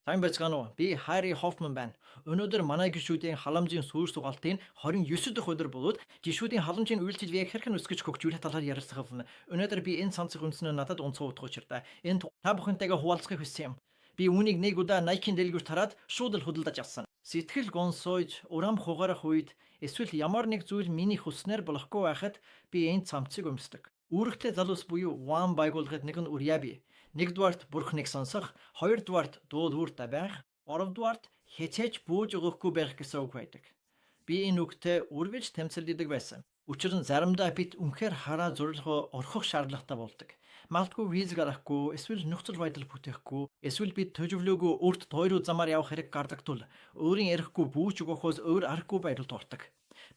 Сайн байцгаана уу? Би Harry Hoffman байна. Өнөөдөр манай гишүүдийн халамжийн сүүр сугаалтын 29 дахь өдөр болоод гишүүдийн халамжийн үйлчилж яг хэрхэн өсгөж хөгжүүлэх талаар ярилцах болно. Өнөөдөр би энэ цанцыг үнснээ надад онцгой утга учиртай. Энэ та бүхэнтэйгээ хуваалцахыг хүссэн юм. Би үүнийг нэг удаа Nike-ийн дэлгүүрт хараад шууд л худалдаж авсан. Сэтгэл гонсойж, урам хугарах үед эсвэл ямар нэг зүйл миний хүснээр болохгүй байхад би энэ цамцыг өмсдөг. Үүрэгтэй залуус буюу One байгууллагад нэг нь Урьяби. Нэгдүгээрт бурхныг сонсох, хоёрдугаарт дуулууртай байх, гуравдугаарт хязээж бууж өгөхгүй байх гэсэн үг байдаг. Би энэ үгтэй үргэлж тэмцэлддэг байсан. Учир нь заримдаа бид үнэхээр хараа зорилгоо орхих шаардлагатай болдог. Малтгүй виз гарахгүй, эсвэл нөхцөл байдал бүтээхгүй, эсвэл бид төжөвлөөгүй урт тойруу замаар явах хэрэг гардаг тул өөрийн ярихгүй бүүж өгөхөөс өөр аргагүй байдалд ордог.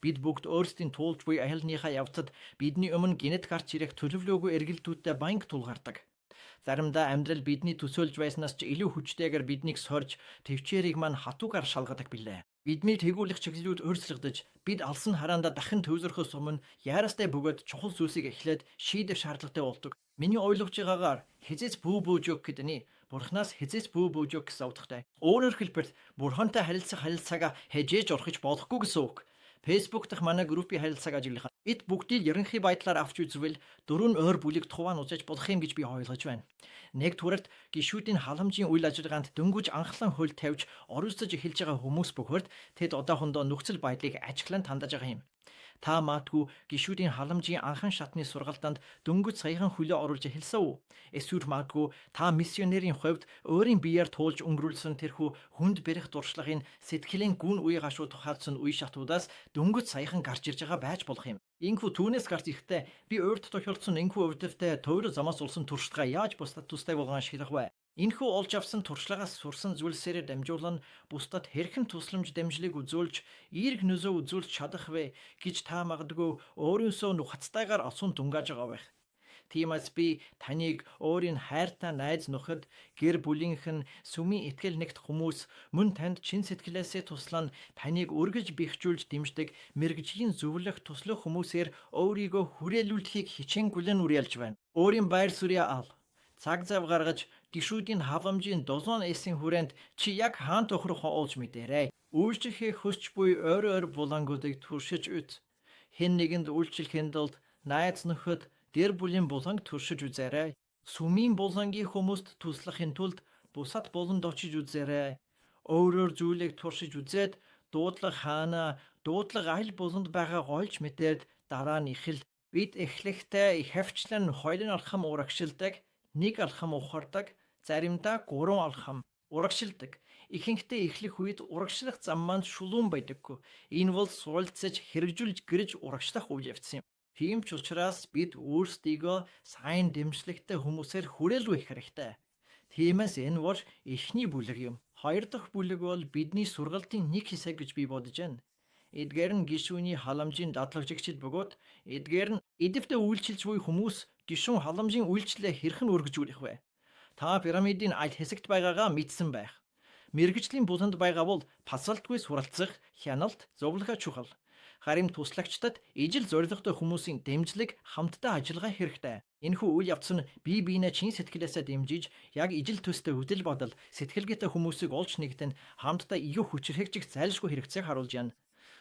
Бид бүгд өөрсдийн туулж буй аялныхаа явцад бидний өмнө гинэт гарч ирэх төлөвлөөгүй эргэлтүүдтэй баянг тулгардаг. Заримдаа амьдрал бидний төсөөлж байснаас ч илүү хүчтэйгээр биднийг сорж, төвчээрийг маань хатуугаар шалгадаг билээ. Бидний тэгүүлэх чиглэлүүд өөрчлөгдөж, бид алсан хараандаа дахин төвзөрөхөөс өмнө яарастай бөгөөд чухал зүйлсийг эхлээд шийдэх шаардлагатай болдог. Миний ойлгож байгаагаар хязээц бүү бөөж өг гэдний Бурханаас хязээц бүү бөөж өг гэсэн утгатай. Өөрөөр хэлбэл Бурхантай харилцах харилцаагаа хажээж орхиж болохгүй гэсэн үг. Facebook дахь манай группийн харилцааг ажиглах. Бид бүгдийг ерөнхий байдлаар авч үзвэл 4 ойр бүлэг туваа нузаж болох юм гэж би ойлгож байна. Нэгдүгээрт гишүүдийн халамжийн үйл ажиллагаанд дөнгөж анхлан хөл тавьж оролцож эхэлж байгаа хүмүүс бөхөрд тэд одоохондоо нөхцөл байдлыг ажиглан тандаж байгаа юм. Та маадгүй гишүүдийн халамжийн анхан шатны сургалтанд дөнгөж саяхан хөлөө оруулж эхэлсэн үү? Эсвэл маадгүй та миссионерийн хувьд өөрийн биеэр туулж өнгөрүүлсэн тэрхүү хүнд бэрх дуршлагын сэтгэлийн гүн үе гашуу тухайлдсан үе шатуудаас дөнгөж саяхан гарч ирж байгаа байж болох юм. Инхүү түүнээс гарч ирэхдээ би урьд тохиолдсон энхүү өвдөлтөд тойроо замаас улсан туршлагаа яаж бусдад тустай болгон ашиглах вэ? Энэхүү олж авсан туршлагаас сурсан зүйлсээр дамжуулан бусдад хэрхэн тусламж дамжлыг үзүүлж, эерэг нөлөө үзүүлж чадах вэ гэж та магадгүй өөрөөсөө нухацтайгаар асуун дунгааж байгаа байх. Тиймээс би таныг өөрийн хайртай найз нөхөд, гэр бүлийнхэн, сүмийн итгэл нэгт хүмүүс мөн танд чин сэтгэлээсээ туслан таныг үргэж бэхжүүлж дэмждэг мэрэгжлийн зөвлөх туслах хүмүүсээр өөрийгөө хүрээлүүлэхийг хичээнгүлэн уриалж байна. Өөрийн байр суурьаа ал. Цаг зав гаргаж гишүүдийн халамжийн 7 эсийн хүрээнд чи яг хаант охрох олж мэдээрэй. Үйлчлэхээ хөсч буй ойр булангуудыг туршиж үз. Хэн нэгэнд үйлчлэхийн тулд найз нөхөд гэр бүлийн буланг туршиж үзээрэй. Сүмийн булангийн хүмүүст туслахын тулд бусад буланд очиж үзээрэй. Өөрөөр зүйлийг туршиж үзээд дуудлага хаана, дуудлага аль буланд байгааг олж мэдээд дараа нь ихэл. Бид эхлэхдээ хавчлан 2 алхам урагшилдаг, 1 алхам ухардаг, заримдаа 3 алхам урагшилдаг. Ихэнхдээ эхлэх үед урагшлах зам маань шулуун байдаггүй. Энэ бол суралцаж хэрэгжүүлж гэрж урагшлах үе явцсан юм. Тийм ч учраас бид өөрсдийгөө сайн дэмжлэгтэй хүмүүсээр хүрээлүүлэх хэрэгтэй. Тиймээс энэ бол эхний бүлэг юм. Хоёр дахь бүлэг бол бидний сургалтын нэг хэсэг гэж би бодож байна. Эдгээр нь гишүүний халамжийн дадлагжигчид бөгөөд эдгээр нь идэвхтэй үйлчилж буй хүмүүс гишүүн халамжийн үйлчлэлээ хэрхэн үргэлжлүүлэх вэ? Та пирамидын аль хэсэгт байгаагаа мэдсэн байх. Мэргэжлийн буланд байгаа бол пасалтгүй суралцах, хяналт, зовлогоо чухал. Харин туслагчдад ижил зоригтой хүмүүсийн дэмжлэг хамтдаа ажиллагаа хэрэгтэй. Энэхүү үйл явц нь бие биенээ чин сэтгэлээсээ дэмжиж, яг ижил төстэй хөдөл бодол, сэтгэлгээтэй хүмүүсийг олж нэгтэн хамтдаа ию хүчрхэгжих зайлшгүй хэрэгцээг харуулж байна.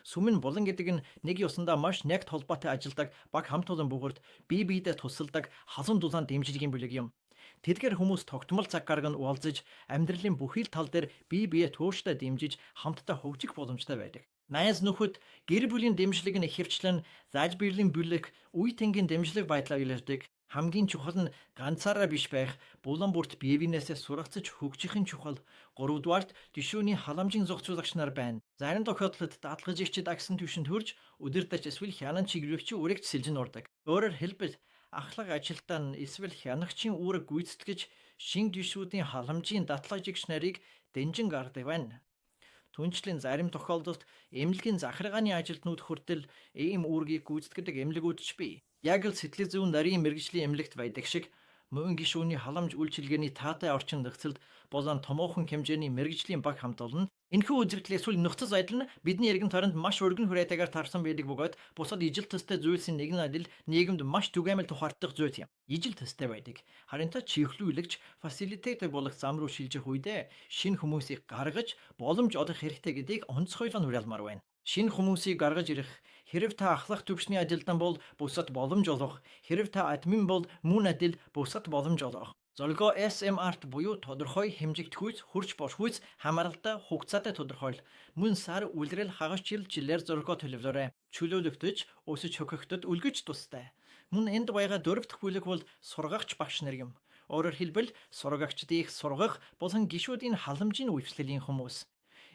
Сүмэн булан гэдэг нь нэг ёсондоо маш нэгт холбоотой ажилдаг баг хамт олон бүгд бие биедээ тусалдаг халуун дулаан дэмжлэгийн бүлэг юм. Тэдгээр хүмүүс тогтмол цаг гарган уулзаж амьдралын бүхий л тал дээр бие биеэ тууштай дэмжиж хамтдаа хөгжих боломжтой байдаг. Найз нөхөд гэр бүлийн дэмжлэг нь ихэвчлэн залбирлын бүлэг, үе тэнгийн дэмжлэг байдлаар илэрдэг. Хамгийн чухал нь ганцаараа биш байх, булан бүрт бие биенээсээ суралцаж хөгжих нь чухал. 3-дугаарт гишүүний халамжийн зохицуулагч нар байна. Зарим тохиолдолд дадлгажигчид агсан түвшинд хүрж өдөртөж эсвэл хянан чиглүүлэгчийн үрэгч сэлжин ордог. Өөрөөр хэлбэл ахлах ажилтаа нь эсвэл хянагчийн үүрэг гүйцэтгэж шин гишүүдийн халамжийн датлагжигч нарыг дэнжин гардаг байна. Түнчлэн зарим тохиолдолд эмнэлгийн захиргааны ажилтнууд хүртэл ийм үүргийг гүйцэтгэдэг эмнэлгүүд ч бий. Яг л сэтгэл зүйн нарийн мэрэгжлийн эмнэлэгт байдаг шиг Мөн гишүүний халамж үйлчилгээний таатай орчин нөхцөлд болон томоохон хэмжээний мэрэгжлийн баг хамт олон энэхүү үзэгдэл эсвэл нөхцөл байдал нь бидний эргэн тойронд маш өргөн хүрээтэйгээр тарсан байдаг бөгөөд бусад ижил төстэй зүйлсийн нэгэн адил нийгэмд маш түгээмэл тухаардах зүйл юм. Ижил төстэй байдаг. Харин та чихлүүлэгч фасилитет болох зам руу шилжих үедээ шинэ хүмүүсийг гаргаж боломж олох хэрэгтэй гэдгийг онцгойлон уриалмаар байна. Шинэ хүмүүсийг гаргаж ирэх хэрэв та ахлах төвчний ажилтан бол бусад боломж олох, хэрэв та админ бол мөн адил бусад боломж олох. Золгоо SMR-т буюу тодорхой хэмжигдэхүйц, хурц бошхүйц, хамааралтай хугацаатай тодорхойл. Мөн сар үлрэл хагас жилээр золгоо төлөвлөөрэй. Чөлөөлөгдөж, өсөж хөхөхдөд үлгэж тустай. Мөн энд байгаа дөрөвдөх бүлэг бол сургагч багш нар юм. Өөрөөр хэлбэл сургагчдыг сургах болон гишүүдийн халамжийн үечлэлийн хүмүүс.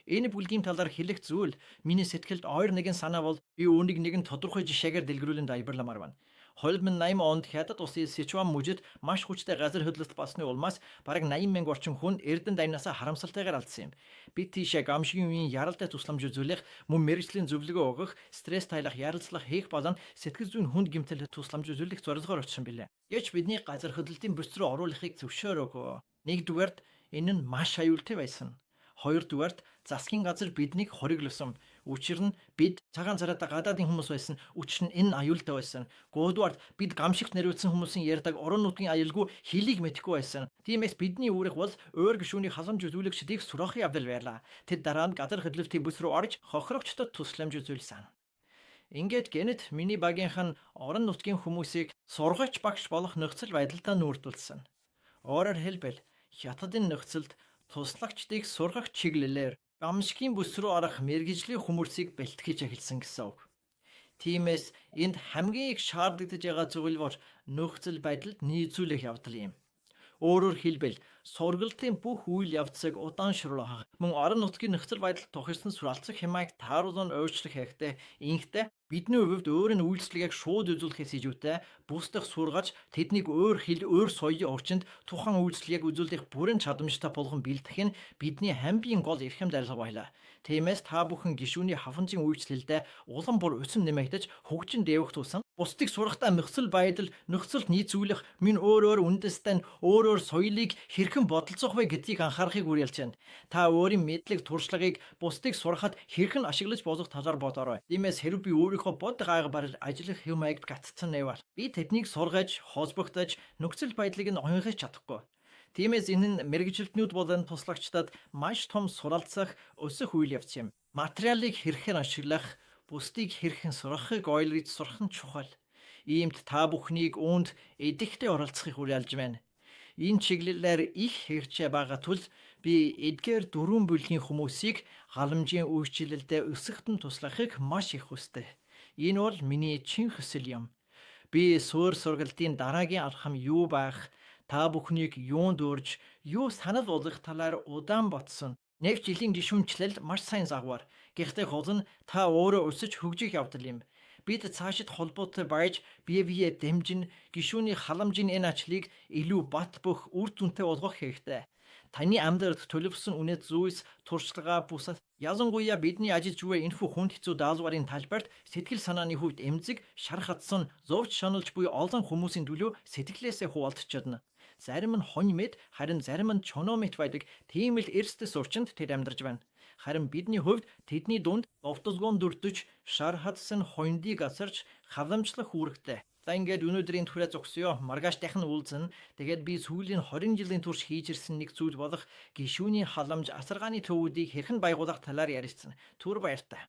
Энэ бүлгийн талаар хэлэх зүйл миний сэтгэлд ойр нэгэн санаа бол би үүнийг нэгэн тодорхой жишээгээр дэлгэрүүлэн тайлбарламаар байна. 2008 онд Хятад улсын Сичуан мужид маш хүчтэй газар хөдлөлт болсны улмаас бараг 80,000 орчим хүн Эрдэнэ дайнасаа харамсалтайгаар алдсан юм. Бид тийшээ гамшигын үеийн яралтай тусламж үзүүлэх, мөн мэрэгжлийн зөвлөгөө өгөх, стресс тайлах, ярилцлага хийх болон сэтгэл зүйн хүнд гэмтэл тусламж үзүүлэх зорилгоор очсон билээ. Гэвч бидний газар хөдлөлтийн бүс рүү оруулахыг зөвшөөрөөгүй. Нэгдүгээрт энэ нь маш аюултай байсан. Хоёрдугаарт засгийн газар биднийг хориглосон. Учир нь бид цагаан царайтай гадаадын хүмүүс байсан. Учир нь энэ аюултай байсан. Гуравдугаарт бид гамшигт нэрвэтсэн хүмүүсийн ярьдаг орон нутгийн аюулгүй хэлийг мэдэхгүй байсан. Тиймээс бидний үүрэг бол өөр гишүүний халамж үзүүлэгчдийг сурахын явдал байлаа. Тэд дараа нь газар хөдлөлтийн бүс рүү орж хохирогчдод тусламж үзүүлсэн. Ингээд гэнэт миний багийнх нь орон нутгийн хүмүүсийг сургагч багш болох нөхцөл байдалтай нүүртүүлсэн. Өөрөөр хэлбэл хятадын нөхцөлд туслагчдыг сургах чиглэлээр гамшигын бүс рүү орох мэрэгжлийн хүмүүрсийг бэлтгэж эхэлсэн гэсэн үг. Тиймээс энд хамгийн их шаардлагатай байгаа зүйл бол нөхцөл байдалд нийцүүлэх явдал юм. Өөрөөр хэлбэл сургалтын бүх үйл явцыг удааншруулах, мөн орон нутгийн нөхцөл байдалд тохирсон суралцах хямааг тааруулан өөрчлөх хэрэгтэй. Ингэхдээ бидний хувьд өөрийн үйлчлэгийг шууд үзүүлэхээс ижүүтэй бус дахь сургаж тэднийг өөр хэл, өөр соёлын орчинд тухайн үйлчлэгийг үзүүлэх бүрэн чадамжтай болгон бэлдэх нь бидний хамгийн гол эрхэм дарилга байлаа. Тиймээс та бүхэн гишүүний хавханжийн үйлчлэлдээ улам бүр өсөм нэмэгдэж хөгжин дэвх тусам бусдыг сурахтаа нөхцөл байдал, нөхцөлд нийцүүлэх, минь өөр үндэстэн, өөр соёлыг хэрхэн бодолцох вэ гэдгийг анхаарахыг уриалж байна. Та өөрийн мэдлэг, туршлагыг бусдыг сурахад хэрхэн ашиглаж болох талаар бодоорой. Тиймээс хэрэв би өөрийнхөө бод гайгаар ажиллах хэмээг гатцсан нэвэр. Би тэднийг сургаж, холбогдож, нөхцөл байдлыг нь онгойж чадахгүй. Тиймээс энэ нь мэрэгжилтнүүд болон туслагчдад маш том суралцах, өсөх үйл явц юм. Материалыг хэрхэн ашиглах, бусдыг хэрхэн сурахыг ойлгож сурах нь чухал. Иймд та бүхнийг үүнд эдгээрээ оролцохыг уриалж байна. Энэ чиглэлээр их хэрэгжээ байгаа тул би эдгээр дөрвөн бүлгийн хүмүүсийг халамжийн үйлчлэлдээ өсгөхтэн туслахыг маш их хүсдэг. Энэ бол миний чин хүсэл юм. Би суур сургалтын дараагийн алхам юу байх, та бүхнийг юунд урьж, юу санал болгох талаар удаан бодсон. Нэг жилийн гишүүнчлэл маш сайн загвар. Гэхдээ гол нь та өөрөө өсөж хөгжих явдал юм. Бид цаашид холбоотой байж бие дэмжин гишүүний халамжийн энэ ажлыг илүү бат бөх үр дүнтэй болгох хэрэгтэй. Таны амьдралд төлөвлөсөн үнэт зүйлс, туршлага бусад ялангуяа бидний ажиллаж буй энэхүү хүнд хэцүү даалгаврын талбарт сэтгэл санааны хувьд эмзэг, шар хатсан, зовж шаналж буй олон хүмүүсийн төлөө сэтгэлээсээ хуваалцж чадна. Зарим нь хонь мэд, харин зарим нь чоно мэд байдаг. Тийм л эрсдэс орчинд тэд амьдарч байна. Харин бидний хувьд тэдний дунд довтолгоон дүртэж, шар хатсан хоньдыг асарч халамжлах үүрэгтэй. За ингээд өнөөдрийн түрээ зогсоё. Маргааш дахин уулзна. Тэгээд би сүүлийн 20 жилийн турш хийж ирсэн нэг зүйл болох гишүүний халамж асаргааны төвүүдийг хэрхэн байгуулах талаар ярилцсан. Түр баяртай.